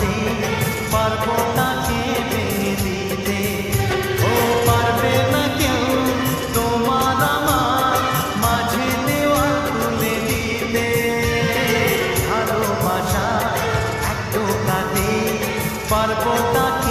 কাঁদে পারবো তাকে ভেঙে দিতে। ও পারবে না কেউ তোমার আমার মাঝে দেওয়াল তুলে দিতে। ভালোবাসা একটু কাঁদে পারবো তাকে